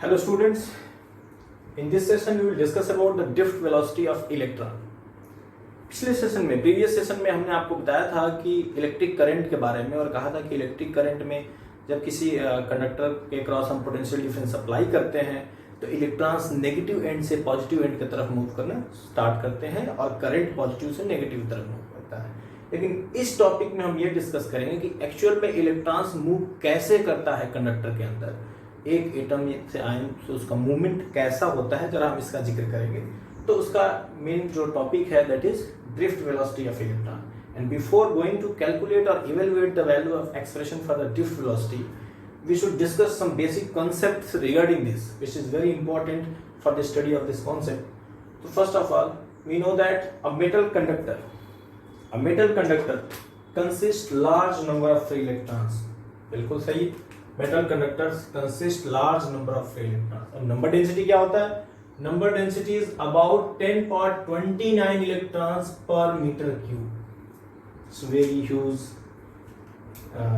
Hello students, in this session we will discuss about the drift velocity of electron. पिछले session में previous session में हमने आपको बताया था कि इलेक्ट्रिक करंट के बारे में और कहा था कि इलेक्ट्रिक करंट में जब किसी कंडक्टर के क्रॉस हम पोटेंशियल डिफरेंस अप्लाई करते हैं तो इलेक्ट्रॉन्स नेगेटिव एंड से पॉजिटिव एंड की तरफ मूव करना स्टार्ट करते हैं और करंट पॉजिटिव से नेगेटिव तरफ मूव करता है। लेकिन इस टॉपिक में हम ये डिस्कस करेंगे कि एक्चुअल में इलेक्ट्रॉन्स मूव कैसे करता है कंडक्टर के अंदर, एक एटम से आयन से उसका मूवमेंट कैसा होता है, जरा हम इसका जिक्र करेंगे। तो उसका मेन जो टॉपिक है that is drift velocity of electron. And before going to calculate और evaluate the value of expression for the drift velocity, we should discuss some basic concepts regarding this, which is very important for the study of this concept. So first of all, we know that a metal conductor consists large number of free electrons. बिल्कुल सही, metal conductors consist large number of free electrons. अब number density क्या होता है? Number density is about 10 power 29 electrons per meter cube. It's very huge.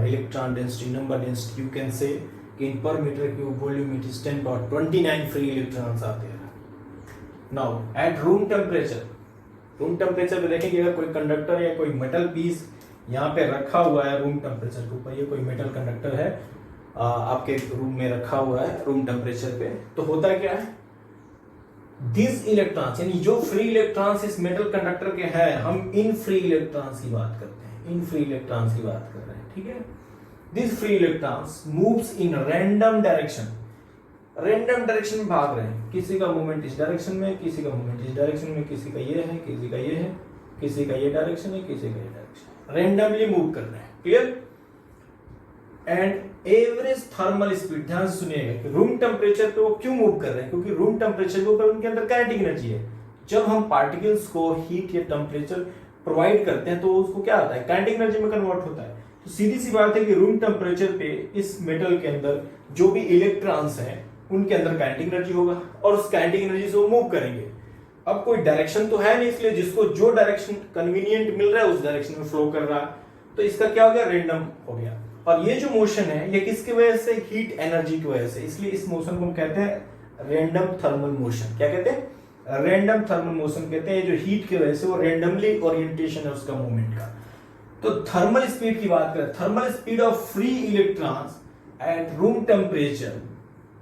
Electron density, number density, you can say in per meter cube volume it is 10 power 29 free electrons आते हैं। Now at room temperature पे देखेंगे अगर कोई conductor या कोई metal piece यहाँ पे रखा हुआ है रूम टेम्परेचर के ऊपर, ये कोई मेटल कंडक्टर है आपके रूम में रखा हुआ है रूम टेम्परेचर पे, तो होता क्या है, दिस इलेक्ट्रॉन्स यानी जो फ्री इलेक्ट्रॉन्स इस मेटल कंडक्टर के हैं, हम इन फ्री इलेक्ट्रॉन्स की बात करते हैं, इन फ्री इलेक्ट्रॉन्स की बात कर रहे हैं, ठीक है। This free electrons moves in random direction में भाग रहे हैं, किसी का मूवमेंट इस डायरेक्शन में, किसी का मूवमेंट इस डायरेक्शन में, किसी का ये है, किसी का ये है, किसी का ये डायरेक्शन है, किसी का ये डायरेक्शन, रैंडमली मूव कर रहे हैं, clear. And average thermal speed, ध्यान से सुनिएगा कि रूम टेम्परेचर पे वो क्यों मूव कर रहे हैं, क्योंकि रूम टेम्परेचर के ऊपर उनके अंदर काइनेटिक एनर्जी है। जब हम पार्टिकल्स को हीट या टेम्परेचर प्रोवाइड करते हैं तो उसको क्या होता है, काइनेटिक एनर्जी में कन्वर्ट होता है। तो सीधी सी बात है कि रूम टेम्परेचर पे इस मेटल के अंदर जो भी इलेक्ट्रॉन्स हैं उनके अंदर काइनेटिक एनर्जी होगा और उस काइनेटिक एनर्जी से वो मूव करेंगे। अब कोई डायरेक्शन तो है नहीं, इसलिए जिसको जो डायरेक्शन कन्वीनियंट मिल रहा है उस डायरेक्शन में फ्लो कर रहा है, तो इसका क्या हो गया, रैंडम हो गया। और ये जो मोशन है ये किसकी वजह से, हीट एनर्जी की वजह से, इसलिए इस मोशन को हम कहते हैं रैंडम थर्मल मोशन। क्या कहते हैं, रैंडम थर्मल मोशन कहते हैं, जो हीट की वजह से वो रैंडमली ओरिएंटेशन है उसका मूवमेंट का। तो थर्मल स्पीड की बात करें, thermal speed of free electrons at room temperature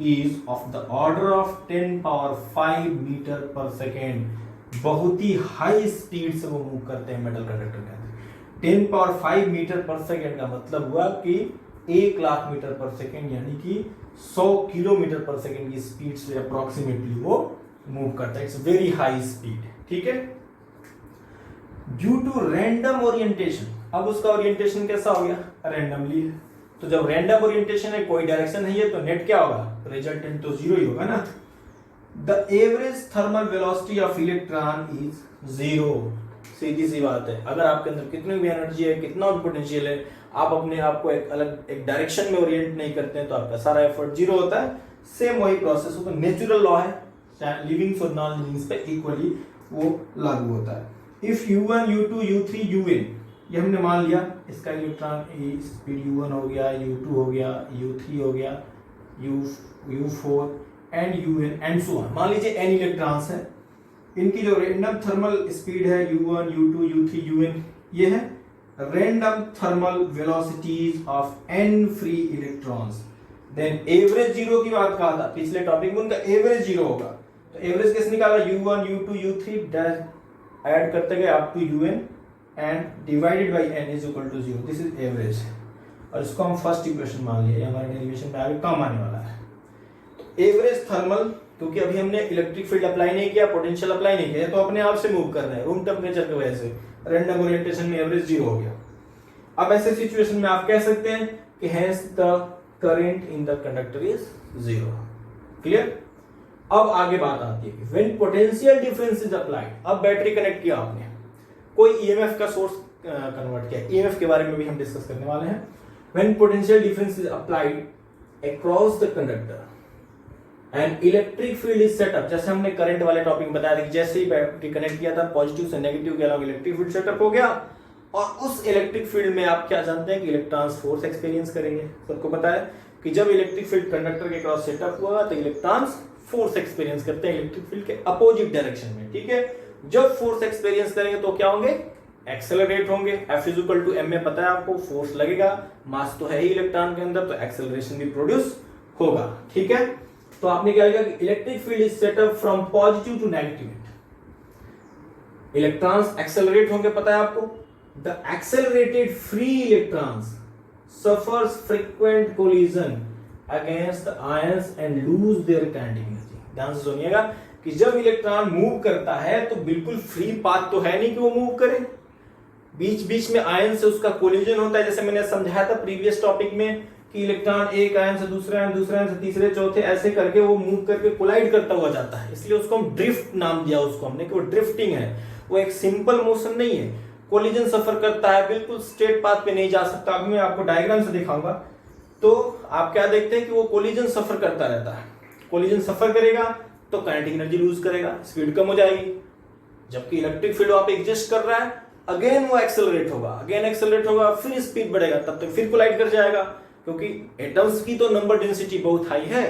is of the order of 10 power 5 metre per second. बहुत ही हाई स्पीड से वो मूव करते हैं मेटल कंडक्टर के अंदर। 10 पावर 5 मीटर पर सेकेंड का मतलब हुआ कि 1 लाख मीटर पर सेकेंड यानी कि 100 किलोमीटर पर सेकेंड की स्पीड से अप्रोक्सीमेटली वो मूव करता है। इट्स वेरी हाई स्पीड, ठीक है। ड्यू टू रैंडम ओरिएंटेशन, अब उसका ओरिएंटेशन कैसा हो गया, रैंडमली है। तो जब रैंडम ओरिएंटेशन है, कोई डायरेक्शन नहीं है, तो नेट क्या होगा, रिजल्टेंट तो जीरो ही होगा ना। The average thermal velocity of electron is zero. सीधी सी बात है, अगर आपके अंदर कितनी भी एनर्जी है, कितना भी पोटेंशियल है, आप अपने आप को एक डायरेक्शन में ओरिएंट नहीं करते हैं तो आपका सारा एफर्ट जीरो होता है। सेम वही प्रोसेस होता है, नेचुरल लॉ है, लिविंग्स और नॉन लिविंग्स पे इक्वली वो लागू होता है। If U1, U2, U3, UN, ये हमने मान लिया, इसका इलेक्ट्रॉन स्पीड U1 हो गया, U2 हो गया, U3 हो गया, U4 and UN and so on. मान लीजिए n इलेक्ट्रॉन्स हैं, इनकी जो रैंडम थर्मल स्पीड है U1, U2, U3, UN, ये है random thermal velocities of n free electrons. Then average zero की बात कहा था पिछले टॉपिक में, उनका एवरेज जीरो होगा। तो एवरेज कैसे निकाला, U1, U2, U3 ऐड करते गए up to UN and divided by n is equal to 0। This is average, और इसको हम फर्स्ट इक्वेशन मान लिया, हमारे डेरिवेशन में आगे काम आने वाला है। तो एवरेज थर्मल, क्योंकि अभी हमने इलेक्ट्रिक फील्ड अप्लाई नहीं किया, पोटेंशियल अप्लाई नहीं किया, तो अपने आप से मूव कर रहे हैं रूम टेम्परेचर की वजह से, रैंडम ओरिएंटेशन में एवरेज जीरो हो गया। अब ऐसे सिचुएशन में आप कह सकते हैं कि hence the current in the conductor is zero, clear. अब आगे बात आती है कि when potential difference is applied, अब बैटरी कनेक्ट किया आपने, कोई ईएमएफ का सोर्स कन्वर्ट किया, ईएमएफ के बारे में भी हम डिस्कस करने वाले हैं। When potential difference is applied across the conductor and electric field is setup, जैसे हमने करंट वाले टॉपिक में बताया था कि जैसे ही बैटरी कनेक्ट किया था, पॉजिटिव से नेगेटिव के अलावा इलेक्ट्रिक फील्ड सेटअप हो गया, और उस इलेक्ट्रिक फील्ड में आप क्या जानते हैं कि इलेक्ट्रॉन्स फोर्स एक्सपीरियंस करेंगे। सबको पता है कि जब इलेक्ट्रिक फील्ड कंडक्टर के क्रॉस सेटअप हुआ तो इलेक्ट्रॉन्स फोर्स एक्सपीरियंस करते हैं इलेक्ट्रिक फील्ड के अपोजिट डायरेक्शन में, ठीक है। जब फोर्स एक्सपीरियंस करेंगे तो क्या होंगे, एक्सेलरेट होंगे। F इक्वल टू m में पता है आपको, फोर्स लगेगा, मास तो है ही इलेक्ट्रॉन के अंदर, तो एक्सेलरेशन भी प्रोड्यूस होगा, ठीक है। तो आपने क्या लिखा कि electric field is set up from positive to negative. Electrons accelerate होंगे, पता है आपको। The accelerated free electrons suffers frequent collision against the ions and loose their kinetic energy. ध्यान से सुनिएगा कि जब इलेक्ट्रॉन मूव करता है तो बिल्कुल फ्री पाथ तो है नहीं कि वो मूव करे, बीच बीच में आयन से उसका कोलिजन होता है। जैसे मैंने समझाया था प्रीवियस टॉपिक में कि इलेक्ट्रॉन एक आयन से दूसरे आयन, दूसरे आयन से तीसरे, चौथे, ऐसे करके वो मूव करके कोलाइड करता हुआ जाता है। इसलिए उसको हम ड्रिफ्ट नाम दिया उसको हमने कि वो ड्रिफ्टिंग है, वो एक सिंपल मोशन नहीं है, कोलिजन सफर करता है, बिल्कुल स्ट्रेट पाथ पे नहीं जा सकता। अभी मैं आपको डायग्राम से दिखाऊंगा तो आप क्या देखते हैं कि वो कोलिजन सफर करता रहता है। कोलिजन सफर करेगा तो काइनेटिक एनर्जी लूज करेगा, स्पीड कम हो जाएगी। जबकि इलेक्ट्रिक फील्ड वहां पे एग्जिस्ट कर रहा है, अगेन वो एक्सेलरेट होगा, अगेन एक्सेलरेट होगा, फिर स्पीड बढ़ेगा, तब तक फिर कोलाइड कर जाएगा, क्योंकि एटम्स की तो नंबर डेंसिटी बहुत हाई है।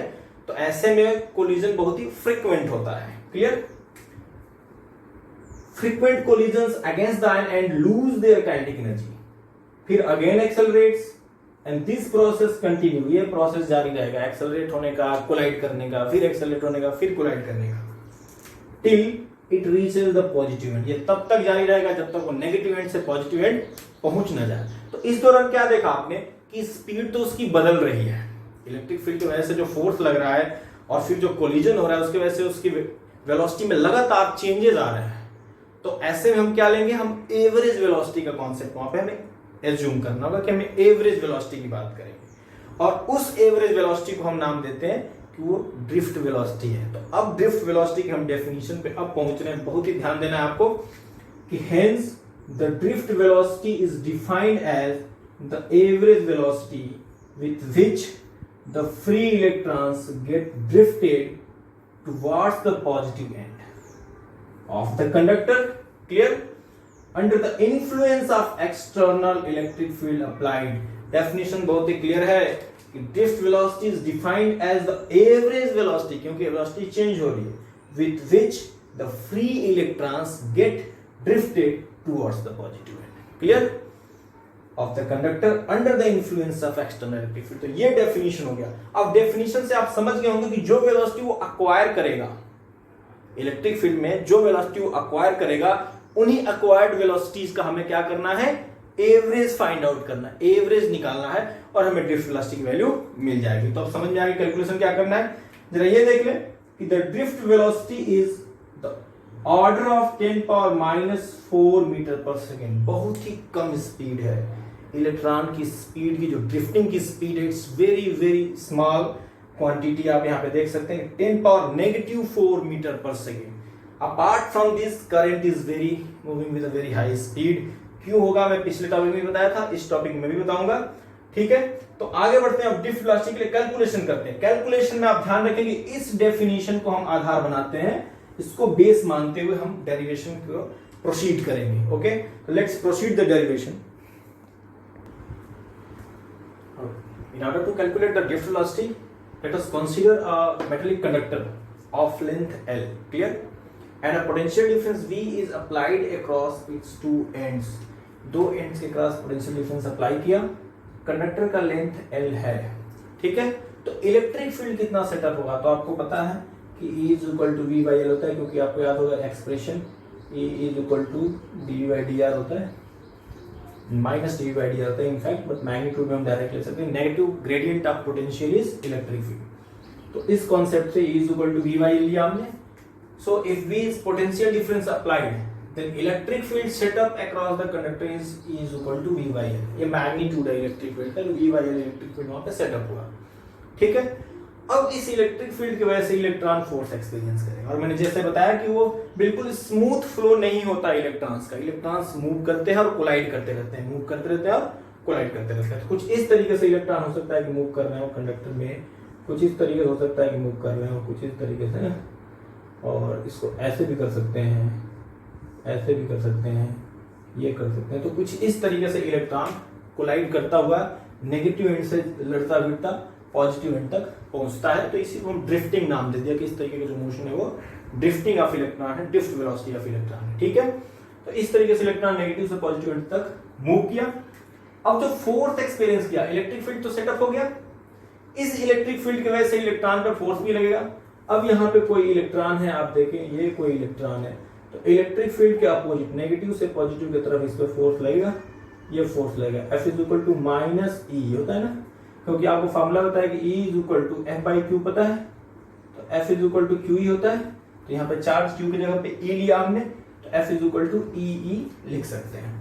तो ऐसे में कोलिजन बहुत ही फ्रीक्वेंट होता है, clear. Frequent collisions against the ion and loose their kinetic energy, फिर again accelerates and this process continue. ये प्रोसेस जारी रहेगा, एक्सेलरेट होने का, कोलाइड करने का, फिर एक्सेलरेट होने का, फिर कोलाइड करने का, till it reaches the positive end. ये तब तक जारी रहेगा जब तक वो नेगेटिव एंड से पॉजिटिव एंड पहुंच ना जाए। तो इस दौरान क्या देखा आपने कि स्पीड तो उसकी बदल रही है, इलेक्ट्रिक फील्ड की वजह से जो फोर्स लग रहा है और फिर जो कोलिजन हो रहा है उसकी वजह से उसकी वेलोसिटी में लगातार चेंजेस आ रहे हैं। तो ऐसे में हम क्या लेंगे, हम एवरेज वेलोसिटी का कॉन्सेप्ट वहां पे हमें एज्यूम करना होगा कि हमें एवरेज वेलोसिटी की बात करेंगे, और उस एवरेज वेलोसिटी को हम नाम देते हैं कि वो ड्रिफ्ट वेलोसिटी है। तो अब ड्रिफ्ट वेलोसिटी की हम डेफिनेशन पे अब पहुंच रहे हैं, बहुत ही ध्यान देना है आपको कि hence the drift velocity is defined as the average velocity with which the free electrons get drifted towards the positive end of the conductor, clear, under the influence of external electric field applied। definition बहुत ही clear है कि drift velocity is defined as the average velocity, क्योंकि velocity change हो रही है, with which the free electrons get drifted towards the positive end, clear, of the conductor under the influence of external electric field। तो ये definition हो गया। अब definition से आप समझ गए होंगे कि जो velocity वो acquire करेगा इलेक्ट्रिक फील्ड में, जो वेलोसिटी वो अक्वायर करेगा, उन्हीं अक्वायर्ड वेलोसिटीज का हमें क्या करना है, एवरेज फाइंड आउट करना है, एवरेज निकालना है, और हमें ड्रिफ्ट वेलोसिटी की वैल्यू मिल जाएगी। तो अब समझ में आएगी कैलकुलेशन क्या करना है। जरा ये देख ले कि the drift velocity is the order of 10⁻⁻⁴ meter per second. बहुत ही कम स्पीड है इलेक्ट्रॉन की स्पीड की, जो ड्रिफ्टिंग की स्पीड है, it's very very small quantity. आप यहाँ पे देख सकते हैं 10⁻⁻⁴ meter per second. Apart from this current is very moving with a very high speed. क्यों होगा मैं पिछले टॉपिक में बताया था, इस टॉपिक में भी बताऊंगा, ठीक है। तो आगे बढ़ते हैं, अब ड्रिफ्ट वेलोसिटी के लिए कैलकुलेशन करते हैं। कैलकुलेशन में आप ध्यान रखेंगे इस डेफिनेशन को हम आधार बनाते हैं, इसको बेस मानते हुए हम डेरिवेशन को प्रोसीड करेंगे। Okay, let's proceed the derivation. In order to calculate the drift velocity, let us consider a metallic conductor of length L, clear, and a potential difference V is applied across its two ends। दो ends के cross potential difference apply किया, conductor का length L है, ठीक है। तो electric field कितना setup होगा, तो आपको पता है कि E is equal to V by L होता है, क्योंकि आपको याद होगा expression E is equal to dV by dr होता है, माइनस dV बाई dr होता है इनफैक्ट, बट मैग्नीट्यूड में हम डायरेक्ट ले सकते हैं। Negative gradient of potential is electric field. तो इस कॉन्सेप्ट से E is equal to V by L लिया हमने। So if V is potential difference applied, then electric field setup across the conductor is E is equal to V by L। ये magnitude है electric field का, V by L electric field वहां पे setup हुआ, ठीक है। अब इस इलेक्ट्रिक फील्ड की वजह से इलेक्ट्रॉन फोर्स एक्सपीरियंस करेगा, और मैंने जैसे बताया कि वो बिल्कुल स्मूथ फ्लो नहीं होता इलेक्ट्रॉन्स का। इलेक्ट्रॉन्स मूव करते हैं और कोलाइड करते रहते हैं, मूव करते रहते हैं और कोलाइड करते रहते हैं। कुछ इस तरीके से इलेक्ट्रॉन हो सकता है कि मूव कर रहे हो कंडक्टर में, कुछ इस तरीके से हो सकता है कि मूव कर रहे हो, कुछ इस तरीके से, और इसको ऐसे भी कर सकते हैं, ऐसे भी कर सकते हैं, ये कर सकते हैं। तो कुछ इस तरीके से इलेक्ट्रॉन कोलाइड करता हुआ नेगेटिव एंड से लड़ता भिड़ता पॉजिटिव एंड तक पहुंचता है। तो इसी को हम ड्रिफ्टिंग नाम दे दिया कि इस तरीके का जो मोशन है वो ड्रिफ्टिंग ऑफ इलेक्ट्रॉन है, ड्रिफ्ट वेलोसिटी ऑफ इलेक्ट्रॉन है। ठीक है, तो इस तरीके से इलेक्ट्रॉन नेगेटिव से पॉजिटिव एंड तक मूव किया। अब जो फोर्थ एक्सपीरियंस किया, इलेक्ट्रिक फील्ड तो सेटअप हो गया, इस इलेक्ट्रिक फील्ड की वजह से इलेक्ट्रॉन पर फोर्स भी लगेगा। अब यहाँ पे कोई इलेक्ट्रॉन है, आप देखें ये कोई इलेक्ट्रॉन है, तो इलेक्ट्रिक फील्ड के अपोजिट नेगेटिव से पॉजिटिव की तरफ इस पर फोर्स लगेगा, ये फोर्स लगेगा F is equal to minus E होता है ना, क्योंकि आपको फॉर्मूला पता है कि E is equal to F by Q पता है, तो F is equal to Q ही होता है। तो यहाँ पे चार्ज क्यू की जगह पे E लिया हमने, तो F is equal to E लिख सकते हैं।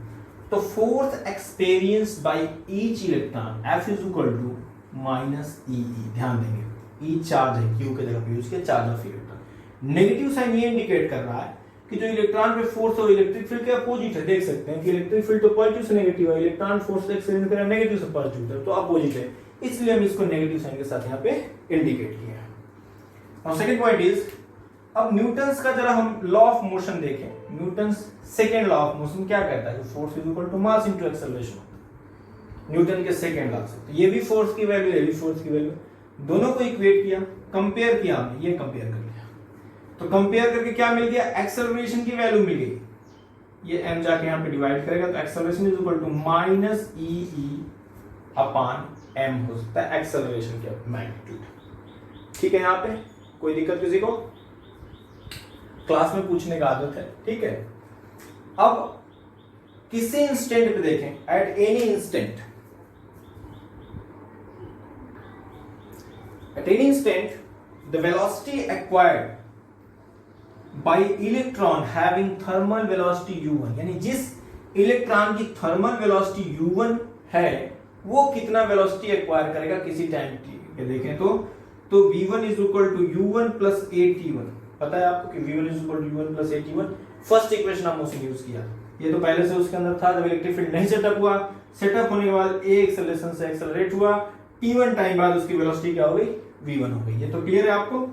तो force experience by each electron F is equal to minus E. ध्यान देंगे E चार्ज है, क्यू की जगह पे यूज किया, charge of electron. Negative sign ये इंडिकेट कर रहा है कि जो इलेक्ट्रॉन पे फोर्स है वो इलेक्ट्रिक फील्ड के अपोजिट है। देख सकते हैं कि इलेक्ट्रिक फील्ड तो पॉजिटिव से नेगेटिव है, इलेक्ट्रॉन फोर्स एक्सपीरियंस कर रहा है नेगेटिव से पॉजिटिव है, तो अपोजिट है, इसलिए हम इसको नेगेटिव साइन के साथ यहाँ पे इंडिकेट किया है। और सेकंड पॉइंट इज, अब न्यूटन्स का जरा हम लॉ ऑफ मोशन देखें। Newton's second law of motion क्या कहता है? Force is equal to mass into acceleration. Newton के सेकंड लॉ से, तो ये भी फोर्स की वैल्यू, ये भी फोर्स की वैल्यू, दोनों को इक्वेट किया, कंपेयर किया हमने, ये कंपेयर कर लिया, तो कंपेयर करके क्या मिल गया? एक्सेलरेशन की वैल्यू मिल गई। ये m जाके यहाँ पे डिवाइड करेगा, तो acceleration is equal to minus e upon m हो सकता है एक्सेलरेशन का मैग्नीट्यूड। ठीक है, यहाँ पे कोई दिक्कत किसी को? क्लास में पूछने का आदत है, ठीक है। अब किसी इंस्टेंट पे देखें, at any instant, at any instant the velocity acquired by electron having thermal velocity u1, यानी जिस इलेक्ट्रॉन की थर्मल वेलोसिटी u1 है वो कितना वेलोसिटी एक्वायर करेगा किसी टाइम t पे देखें तो v1 is equal to u1 plus at1। पता है आपको कि v1 is equal to u1 plus at1, first equation हमने उसे यूज किया। ये तो पहले से उसके अंदर था, जब इलेक्ट्रिक फील्ड नहीं सेटअप हुआ, सेटअप होने के बाद a एक्सेलरेशन से एक्सेलरेट हुआ, t1 टाइम बाद उसकी वेलोसिटी क्या हो गई? v1 हो गई। ये तो क्लियर है आपको?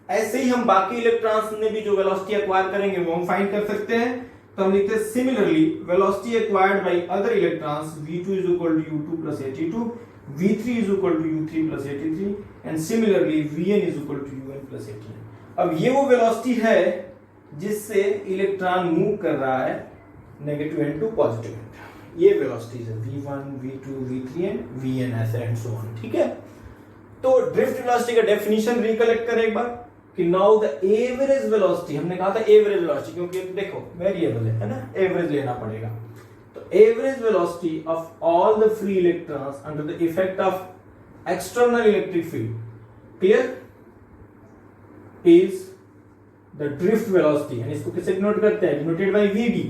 ऐसे ही हम बाकी इलेक्ट्रॉन्स में भी जो वेलोसिटी एक्वायर करेंगे वो हम फाइंड कर सकते हैं। तो हम लिखते हैं similarly velocity acquired by other electrons v2 is equal to u2 plus at2, v3 is equal to u3 plus at3 and similarly vn is equal to un plus atn। अब ये वो वेलोसिटी है जिससे इलेक्ट्रॉन मूव कर रहा है negative end to positive end. ये velocities है v1, v2, v3 and vn ऐसे एंड सो ऑन। ठीक है, तो ड्रिफ्ट वेलोसिटी का डेफिनेशन रिकलेक्ट करें एक बार कि नाउ द एवरेज वेलोसिटी, हमने कहा था एवरेज वेलोसिटी क्योंकि देखो वेरिएबल है ना, एवरेज लेना पड़ेगा। तो average velocity of all the free electrons under the effect of external electric field, clear, is the drift velocity. यानी इसको किससे डिनोट करते हैं? Denoted by vd।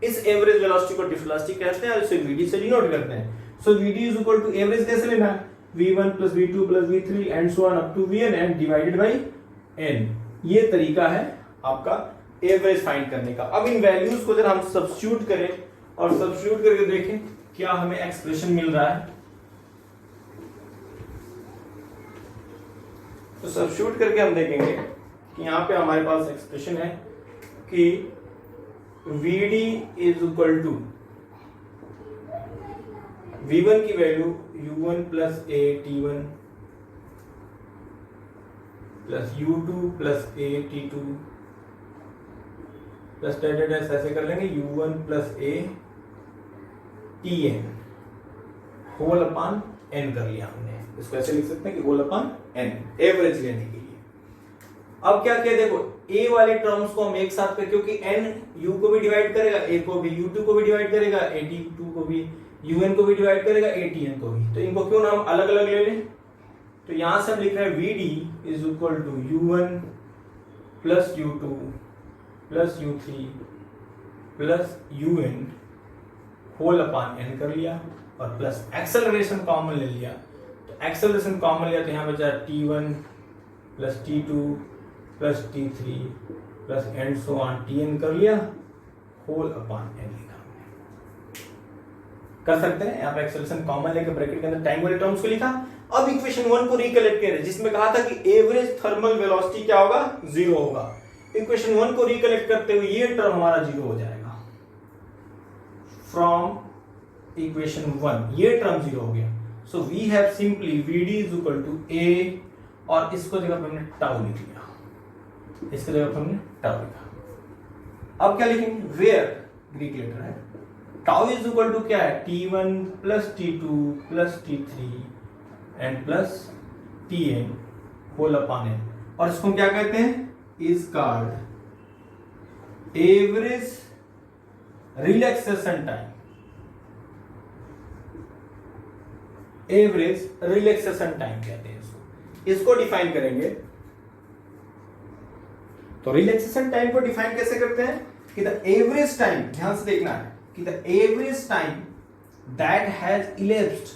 इस एवरेज वेलोसिटी को ड्रिफ्ट वेलोसिटी कहते हैं और इसे vd से डिनोट करते हैं। So vd is equal to average कैसे लेना है? v1 plus v2 plus v3 and so on up to vn and divided by n। ये तरीका है आपका एवरेज फाइंड करने का। अब इन वैल्यूज को जरा हम सब्स्टिट्यूट करें और सब्स्टिट्यूट करके देखें क्या हमें एक्सप्रेशन मिल रहा है। तो सब्स्टिट्यूट करके हम देखेंगे कि यहां पे हमारे पास एक्सप्रेशन है कि vd is equal to v1 की value u1 plus a t1 plus u2 plus a t2 plus dash ऐसे कर लेंगे u1 plus a tn whole upon n कर लिया हमने। इसको ऐसे लिख सकते हैं कि होल अपॉन n एवरेज लेने के लिए। अब क्या किया देखो, a वाले टर्म्स को हम एक साथ कर, क्योंकि n u को भी डिवाइड करेगा, a को भी, u2 को भी डिवाइड करेगा, at2 को भी, un को भी डिवाइड करेगा, atn को भी। तो इनको क्यों नाम अलग अलग ले लें? तो यहां से हम लिख रहे हैं vd is equal to u1 plus u2 plus u3 plus un whole upon n कर लिया और प्लस एक्सेलरेशन कॉमन ले लिया। तो एक्सेलरेशन कॉमन लिया तो यहां बचा t1 plus t2 plus t3 plus and so on tn कर लिया, होल अपॉन n लिखा। कर सकते हैं यहाँ पे एक्सेलरेशन कॉमन लेकर ब्रैकेट के अंदर टाइम वाले टर्म्स को लिखा। अब इक्वेशन 1 को रिकलेक्ट करें जिसमें कहा था कि एवरेज थर्मल वेलोसिटी क्या होगा? 0 होगा। इक्वेशन 1 को रिकलेक्ट करते हुए ये टर्म हमारा 0 हो जाएगा। फ्रॉम इक्वेशन 1 ये टर्म 0 हो गया। So we have simply VD is equal to A, और इसको जगह पर हमने टाउ लिख लिया, इसके जगह पर हमने टाउ लिखा। अब क्या लिखेंगे, वेयर ग्रीक लेटर है, टाउ इज इक्वल टू क्या है, t1 plus t2 plus t3 and plus tn whole upon n, और इसको क्या कहते हैं, is called average relaxation time, average relaxation time कहते हैं इसको। इसको डिफाइन करेंगे तो रिलैक्सेशन टाइम को डिफाइन कैसे करते हैं कि द एवरेज टाइम, ध्यान से देखना है कि the average time that has elapsed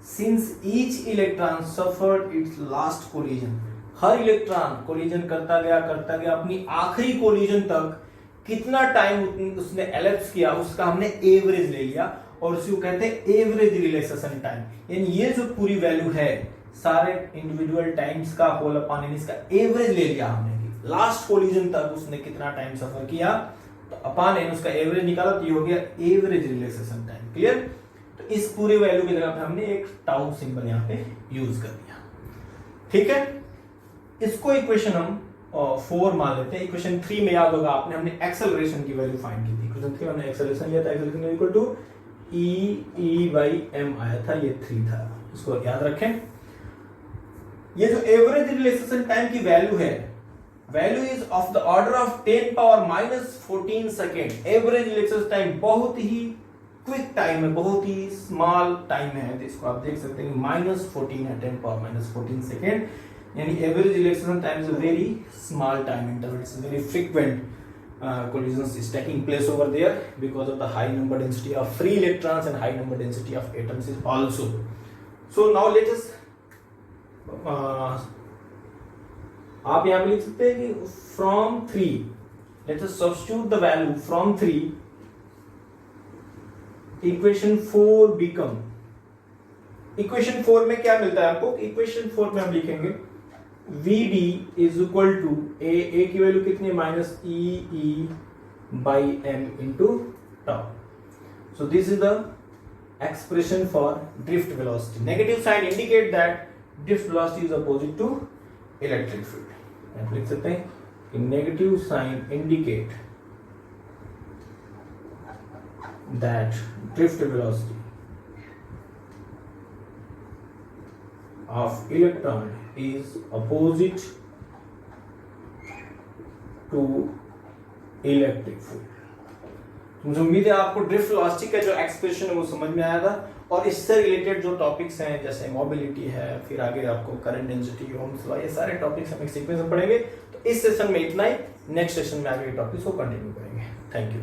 since each electron suffered it's last collision, her electron collision करता गया अपनी आखिरी कोलिजन तक कितना टाइम उसने एलेप्स किया, उसका हमने एवरेज ले लिया, और उसी को कहते हैं एवरेज रिलैक्सेशन टाइम। यानी ये जो पूरी वैल्यू है सारे इंडिविजुअल टाइम्स का होल अपॉन n, इसका एवरेज ले लिया हमने, लास्ट कोलिजन तक उसने कितना टाइम सफर किया, तो अपॉन n उसका एवरेज निकाला, तो ये हो गया एवरेज रिलैक्सेशन टाइम। क्लियर? तो इस पूरे वैल्यू की जगह पे हमने एक टाउ सिंबल यहाँ पे यूज कर दिया। ठीक है, इसको इक्वेशन हम 4 मान लेते हैं। इक्वेशन 3 में याद होगा आपने, हमने एक्सेलरेशन की वैल्यू फाइंड की थी। इक्वेशन 3 में हमने एक्सेलरेशन लिया था, acceleration equal to e by m आया था, ये 3 था, इसको याद रखें। ये जो एवरेज रिलैक्सेशन टाइम की वैल्यू है, value is of the order of 10 power -14 second. Average relaxation time बहुत ही क्विक टाइम है, बहुत ही स्मॉल टाइम है, तो इसको आप देख सकते हैं -14 है, 10 पावर -14 सेकेंड, यानी average relaxation time is a very small time interval, it's very frequent collisions is taking place over there because of the high number density of free electrons and high number density of atoms is also. So now let us आप यहाँ पे लिख सकते हैं कि from 3 let us substitute the value from 3, equation 4 become, equation 4 में क्या मिलता है आपको, equation 4 में हम लिखेंगे Vd is equal to a की वैल्यू कितनी है, -e by m into tau. So this is the expression for drift velocity. Negative sign indicate that drift velocity is opposite to electric field. आप लिख सकते हैं कि negative sign indicate that drift velocity of electron is opposite to electric field. मुझे उम्मीद है आपको drift velocity का जो एक्सप्रेशन है वो समझ में आया था, और इससे रिलेटेड जो टॉपिक्स हैं जैसे मोबिलिटी है, फिर आगे आपको करंट डेंसिटी, ओम्स लॉ, ये सारे टॉपिक्स हम एक सीक्वेंस में पढ़ेंगे। तो इस सेशन में इतना ही, नेक्स्ट सेशन में आगे टॉपिक्स को कंटिन्यू करेंगे। Thank you.